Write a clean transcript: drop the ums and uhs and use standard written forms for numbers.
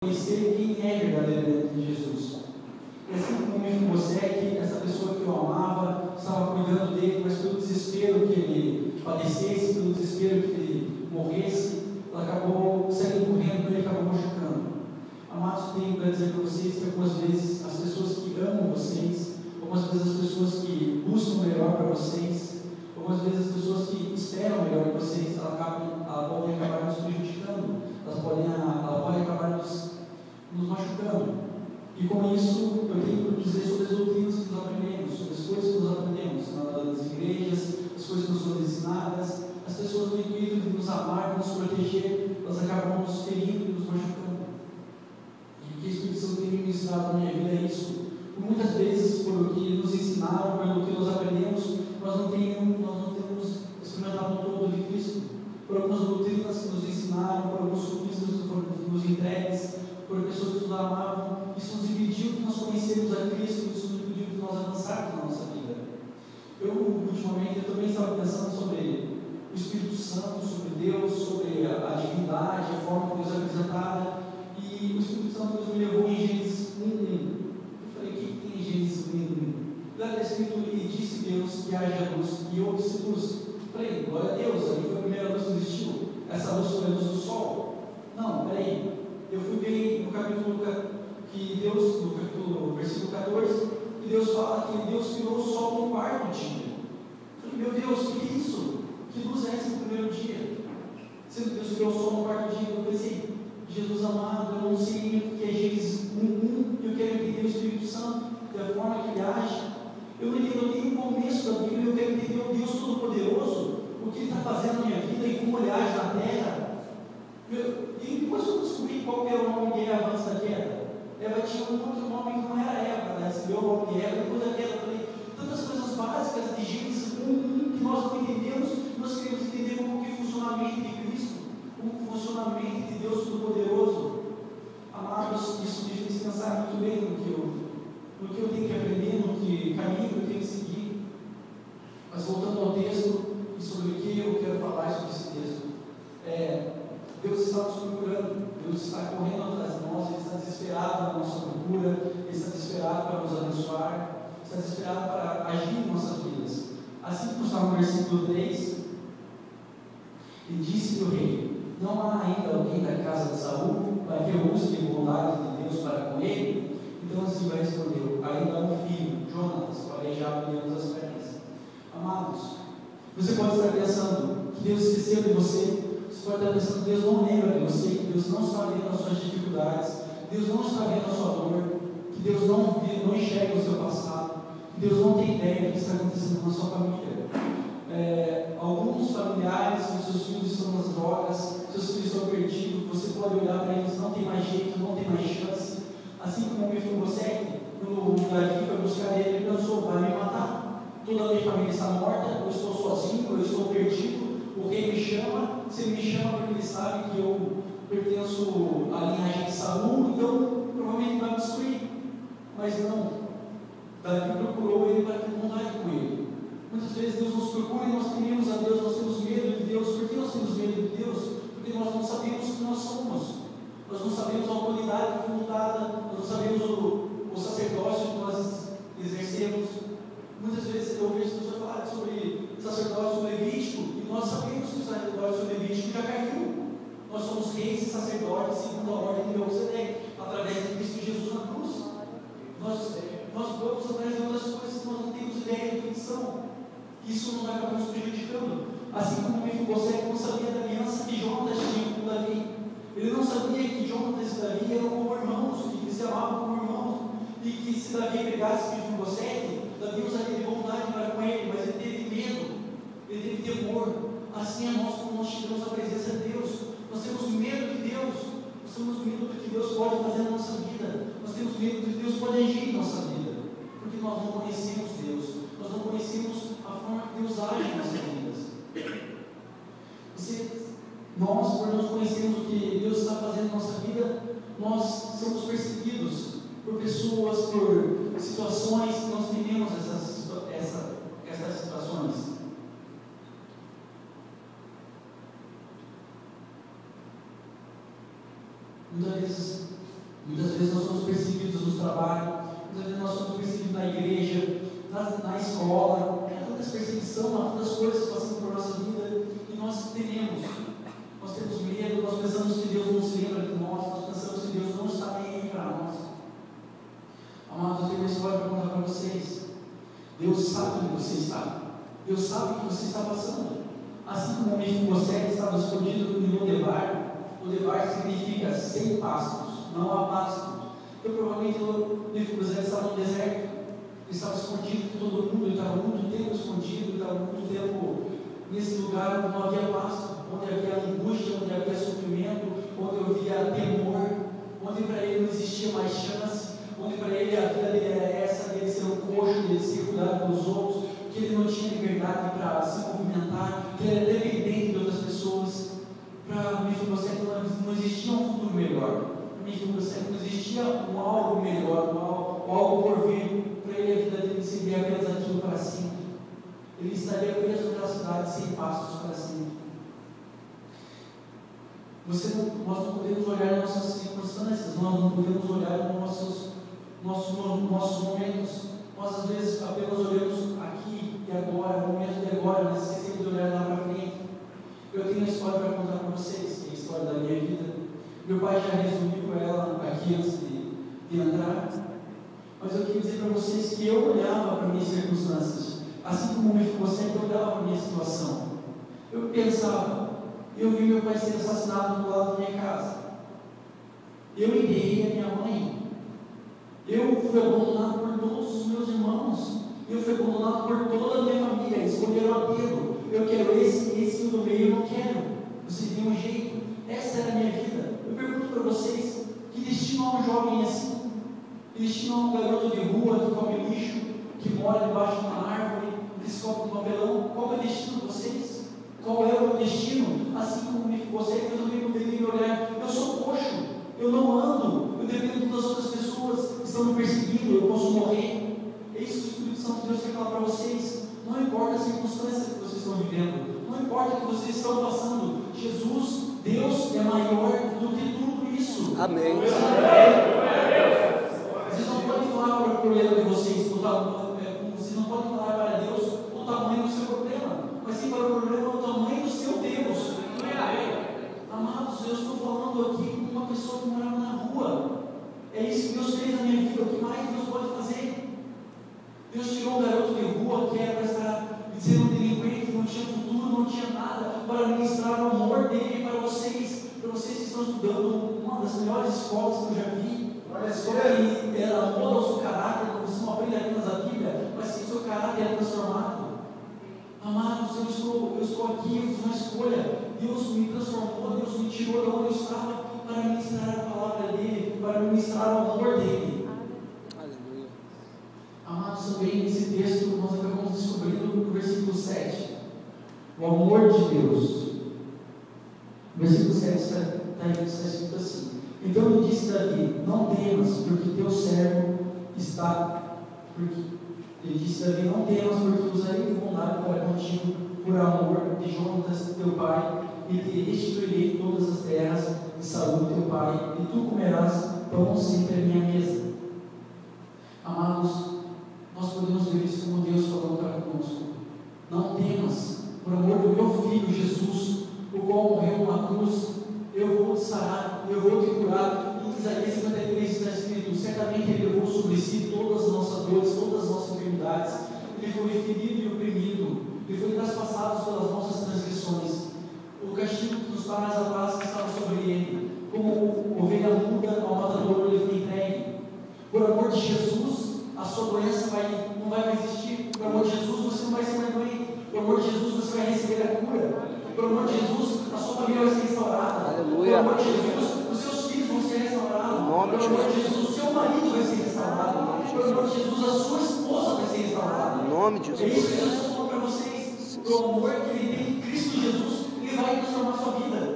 conhecer quem é verdadeiramente Jesus. E assim como você é que essa pessoa que eu amava, estava cuidando dele, mas pelo desespero que ele padecesse, pelo desespero que ele morresse, ela acabou saindo correndo e ele acabou machucando. Amados, tenho para dizer para vocês que algumas vezes as pessoas que amam vocês, algumas vezes as pessoas que buscam o melhor para vocês, algumas vezes as pessoas que esperam o melhor para vocês, elas podem acabar nos prejudicando, elas podem acabar nos machucando. E com isso, eu tenho que dizer sobre as doutrinas que nós aprendemos, sobre as coisas que nós aprendemos nas igrejas, as coisas que nos foram ensinadas. As pessoas, no intuito de nos amar, de nos proteger, elas acabam nos ferindo e nos machucando. E o que o Espírito Santo tem me ensinado na minha vida é isso. Muitas vezes, por o que nos ensinaram, pelo que nós aprendemos, nós não temos experimentado o todo de Cristo. Por algumas doutrinas que nos ensinaram, por alguns sofismas que foram nos entregues, por pessoas que nos amavam, isso nos impediu de nós conhecermos a Cristo, isso nos impediu de nós avançarmos na nossa vida. Ultimamente, eu também estava pensando sobre o Espírito Santo, sobre Deus, sobre a divindade, a forma que Deus é apresentada, e o Espírito Santo Deus me levou em Gênesis 1:1. Eu falei, o que tem em Gênesis 1:1? Lá está escrito, e disse Deus que haja luz, e houve-se luz. Eu falei, glória a Deus, ali foi a primeira luz que existiu. Essa luz foi a luz do sol? Não, peraí. Eu fui ver no capítulo que Deus, no capítulo, versículo 14, que Deus fala que Deus criou o sol no quarto dia. Eu falei, meu Deus, o que é isso? Que luz é essa no primeiro dia? Sendo que Deus criou o sol no quarto dia, eu pensei, Jesus amado, eu não sei o que é Gênesis 1:1, eu quero entender o Espírito Santo, da forma que ele age. Eu não entendo nem o começo da Bíblia, eu quero entender o Deus Todo-Poderoso, o que ele está fazendo na minha vida e como ele age na terra. E depois eu descobri qual era o nome de Eva antes da queda. Eva tinha um outro nome que não era Eva, né? Recebeu o nome de Eva depois da queda. Eu falei, tantas coisas básicas de Gênesis 1:1 que nós não entendemos, nós queremos entender como que funciona a mente de Cristo, como funciona a mente de Deus Todo-Poderoso. Amados, isso me fez pensar muito bem no que eu tenho que aprender, no que caminho eu tenho que seguir. Mas voltando ao texto e sobre o que eu quero falar sobre esse texto, Deus está nos procurando, Deus está correndo atrás de nós, Ele está desesperado na nossa procura, Ele está desesperado para nos abençoar, está desesperado para agir em nossas vidas. Assim como está no versículo 3, e disse o rei, não há ainda alguém da casa de Saul para que eu use de bondade de Deus para com ele? Então Ziba respondeu, ainda há um filho, Jonatas, o aleijado de ambas as pernas. Amados, você pode estar pensando que Deus esqueceu de você. Você pode estar pensando que Deus não lembra de você, que Deus não está vendo as suas dificuldades, Deus não está vendo a sua dor, que Deus não enxerga o seu passado, que Deus não tem ideia do que está acontecendo com a sua família. Alguns familiares, seus filhos estão nas drogas, seus filhos estão perdidos, você pode olhar para eles, não tem mais jeito, não tem mais chance. Assim como o Mefibosete, quando o Davi foi buscar ele, ele pensou, vai me matar. Toda a minha família está morta, eu estou sozinho, eu estou perdido. O rei me chama, se ele me chama porque ele sabe que eu pertenço à linhagem de Saul, então provavelmente vai me destruir. Mas não, Davi procurou ele para ter bondade com ele. Muitas vezes Deus nos procura e nós tememos a Deus, nós temos medo de Deus. Por que nós temos medo de Deus? Porque nós não sabemos o que nós somos, nós não sabemos a autoridade que nos dada, nós não sabemos o sacerdócio que nós exercemos. Muitas vezes eu vejo pessoas falarem sobre sacerdócio levítico, e nós sabemos que o sacerdócio levítico já caiu. Nós somos reis e sacerdotes segundo a ordem de Melquisedeque, através de Cristo Jesus na cruz. Nós vamos atrás de outras coisas que nós não temos ideia do que são. Isso não vai acabar nos prejudicando. Assim como o Mefibosete não sabia da aliança que Jonatas tinha com Davi. Ele não sabia que Jonatas e Davi eram como irmãos, que se amavam como irmãos, e que se Davi pegasse Mefibosete, Davi usaria de bondade para com ele, mas ele teve medo, ele teve temor. Assim é nós, quando nós chegamos à presença de Deus, nós temos medo de Deus, nós temos medo do que Deus pode fazer na nossa vida, nós temos medo do que Deus pode agir em nossa vida, porque nós não conhecemos Deus, nós não conhecemos a forma que Deus age em nossas vidas. Nós, por não conhecermos o que Deus está fazendo na nossa vida, nós somos perseguidos por pessoas, por situações que nós tememos essas situações. Muitas vezes Muitas vezes nós somos perseguidos no trabalho, muitas vezes nós somos perseguidos na igreja, na escola, há tantas perseguições, há tantas coisas passando por nossa vida, e nós temos medo, nós pensamos que Deus não se lembra de nós pensamos que Deus não está nem aí para nós. Amados, eu tenho uma história para contar para vocês. Deus sabe onde você está, Deus sabe o que você está passando. Assim como o Mefibosete estava escondido em Lodebar significa sem pastos, não há pastos. Então provavelmente o Mefibosete estava no deserto, ele estava escondido de todo mundo, ele estava muito tempo escondido, ele estava muito tempo nesse lugar onde não havia pasto, onde havia angústia, onde havia sofrimento, onde havia temor, onde para ele não existia mais chance, onde para ele a vida dele era essa, dele ser um coxo, dele ser cuidado pelos outros, que ele não tinha liberdade para se movimentar, que ele era dependente de outras pessoas. Para Mefibosete não existia um futuro melhor, para Mefibosete não existia um algo melhor, um algo por vir. Para ele a vida dele seria apenas aquilo para cima. Ele estaria preso naquela cidade sem pastos para cima. Nós não podemos olhar nossas circunstâncias, nós não podemos olhar nossos momentos. Nós às vezes apenas olhamos aqui e agora, no momento de agora, mas esquecemos de olhar lá para frente. Eu tenho uma história para contar para vocês, que é a história da minha vida. Meu pai já resumiu ela aqui antes de entrar, mas eu queria dizer para vocês que eu olhava para minhas circunstâncias, assim como o Mefibosete olhava para a minha situação. Eu pensava, eu vi meu pai ser assassinado do lado da minha casa, eu enterrei a minha mãe, eu fui abandonado por todos os meus irmãos, eu fui abandonado por toda a minha família, escolheram a dedo, eu quero esse do meio eu não quero, você tem um jeito, essa era a minha vida. Eu pergunto para vocês, que destino a um jovem assim? Que destino a um garoto de rua que come lixo, que mora debaixo de uma árvore, que se come um papelão? Qual é o destino de vocês? Qual é o meu destino? Assim como Mefibosete, eu também poderia me olhar, eu sou coxo, eu não ando, eu dependo das outras pessoas que estão me perseguindo, eu posso morrer. É isso que o Espírito Santo de Deus quer falar para vocês. Não importa a circunstância que vocês estão vivendo, não importa o que vocês estão passando, Jesus, Deus é maior do que tudo isso. Amém. Vocês não podem falar para o problema de vocês, vocês não podem falar para Deus o tamanho do seu problema, mas sim para o problema o tamanho do seu Deus. Amados, eu estou falando aqui com uma pessoa que morava na rua. É isso que Deus fez na minha vida. O que mais Deus pode fazer? Deus tirou um garoto de rua que era para estar ser um delinquente, não tinha futuro, não tinha nada, para ministrar o amor dele para vocês que estão estudando uma das melhores escolas que eu já vi. Uma escola que ela molda o seu caráter, você não aprende apenas a Bíblia, mas que o seu caráter é transformado. Amados, eu estou aqui, eu fiz uma escolha, Deus me transformou, Deus me tirou de onde eu estava para ministrar a palavra dele, para ministrar o amor dele. Aleluia. Amados, também nesse texto nós acabamos descobrindo no versículo 7, o amor de Deus. O versículo 7 está escrito assim: então lhe disse Davi, não temas, porque teu servo está, ele disse Davi, não temas, porque usarei de bondade para contigo, por amor de Jonatas teu pai, e te restituirei todas as terras de Saul teu pai, e tu comerás pão sempre à minha mesa. Amados, nós podemos ver isso como Deus falou para conosco. Não temas, por amor do meu filho Jesus, o qual morreu na cruz, eu vou te sarar, eu vou te curar. Em Isaías 53 está escrito: certamente ele levou sobre si todas as nossas dores, todas as nossas enfermidades. Ele foi ferido e oprimido, ele foi traspassado pelas nossas transgressões. O castigo que nos traz a paz estava sobre ele. Como ovelha muda ao matador, ele foi entregue. Por amor de Jesus, a sua doença não vai mais existir. Por amor de Jesus, você não vai ser mais doente. Por amor de Jesus, você vai receber a cura. Por amor de Jesus, a sua família vai ser restaurada. Aleluia. Por amor de Jesus, os seus filhos vão ser restaurados. Por amor de Jesus, o seu marido vai ser restaurado. Por amor de Jesus, a sua esposa vai ser restaurada. Em nome de É Jesus. isso que eu estou falando para vocês. O amor que ele tem em Cristo Jesus, ele vai transformar a sua vida.